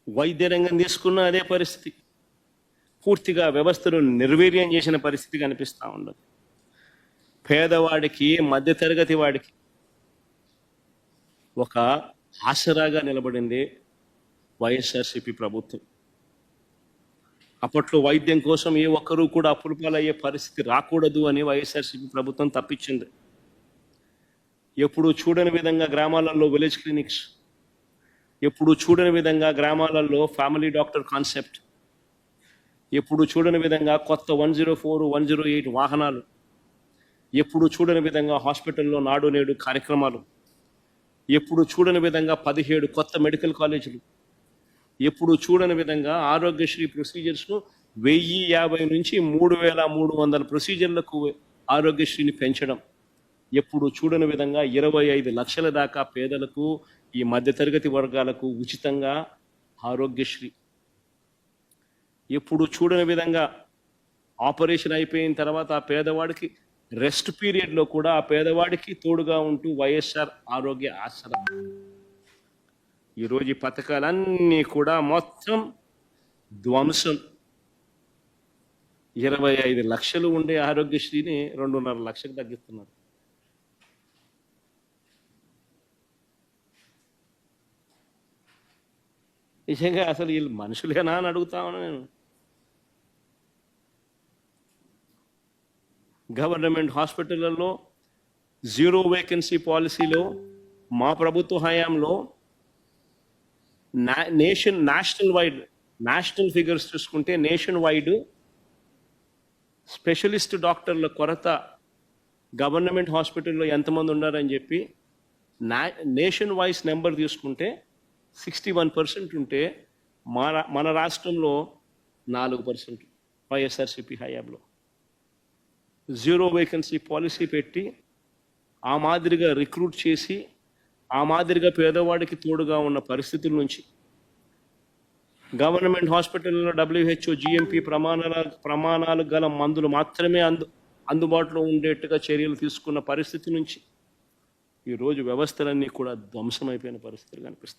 వైద్య రంగం తీసుకున్న అదే పరిస్థితి. పూర్తిగా వ్యవస్థను నిర్వీర్యం చేసిన పరిస్థితి కనిపిస్తూ ఉండదు. పేదవాడికి, మధ్యతరగతి వాడికి ఒక ఆసరాగా నిలబడింది వైఎస్ఆర్సీపీ ప్రభుత్వం. అప్పట్లో వైద్యం కోసం ఏ ఒక్కరూ కూడా అప్పుల పాలయ్యే పరిస్థితి రాకూడదు అని వైఎస్ఆర్సీపీ ప్రభుత్వం తప్పించింది. ఎప్పుడు చూడని విధంగా గ్రామాలలో విలేజ్ క్లినిక్స్, ఎప్పుడు చూడని విధంగా గ్రామాలలో ఫ్యామిలీ డాక్టర్ కాన్సెప్ట్, ఎప్పుడు చూడని విధంగా కొత్త 104, 108 వాహనాలు, ఎప్పుడు చూడని విధంగా హాస్పిటల్లో నాడు నేడు కార్యక్రమాలు, ఎప్పుడు చూడని విధంగా 17 కొత్త మెడికల్ కాలేజీలు, ఎప్పుడు చూడని విధంగా ఆరోగ్యశ్రీ ప్రొసీజర్స్ను 1050 నుంచి 3300 ప్రొసీజర్లకు ఆరోగ్యశ్రీని పెంచడం, ఎప్పుడు చూడని విధంగా 25 లక్షల దాకా పేదలకు, ఈ మధ్యతరగతి వర్గాలకు ఉచితంగా ఆరోగ్యశ్రీ, ఎప్పుడు చూడని విధంగా ఆపరేషన్ అయిపోయిన తర్వాత ఆ పేదవాడికి రెస్ట్ పీరియడ్లో కూడా ఆ పేదవాడికి తోడుగా ఉంటూ వైఎస్ఆర్ ఆరోగ్య ఆసరా. ఈరోజు ఈ పథకాలన్నీ కూడా మొత్తం ధ్వంసం. 25 లక్షలు ఉండే ఆరోగ్యశ్రీని 2.5 లక్షలకు తగ్గిస్తున్నారు. నిజంగా అసలు వీళ్ళు మనుషులేనా అని అడుగుతా ఉన్నా నేను. గవర్నమెంట్ హాస్పిటళ్లలో 0 వేకెన్సీ పాలసీలో మా ప్రభుత్వ హయాంలో నేషనల్ ఫిగర్స్ చూసుకుంటే నేషన్ వైడ్ స్పెషలిస్ట్ డాక్టర్ల కొరత గవర్నమెంట్ హాస్పిటల్లో ఎంతమంది ఉన్నారని చెప్పి నేషన్ వైజ్ నెంబర్ తీసుకుంటే 61% ఉంటే మన రాష్ట్రంలో 4% వైఎస్ఆర్సీపీ హయాంలో. 0 వేకెన్సీ పాలసీ పెట్టి ఆ మాదిరిగా రిక్రూట్ చేసి ఆ మాదిరిగా పేదవాడికి తోడుగా ఉన్న పరిస్థితుల నుంచి గవర్నమెంట్ హాస్పిటల్లో WHO GMP ప్రమాణాలు గల మందులు మాత్రమే అందుబాటులో ఉండేట్టుగా చర్యలు తీసుకున్న పరిస్థితి నుంచి ఈరోజు వ్యవస్థలన్నీ కూడా ధ్వంసమైపోయిన పరిస్థితులు కనిపిస్తాయి.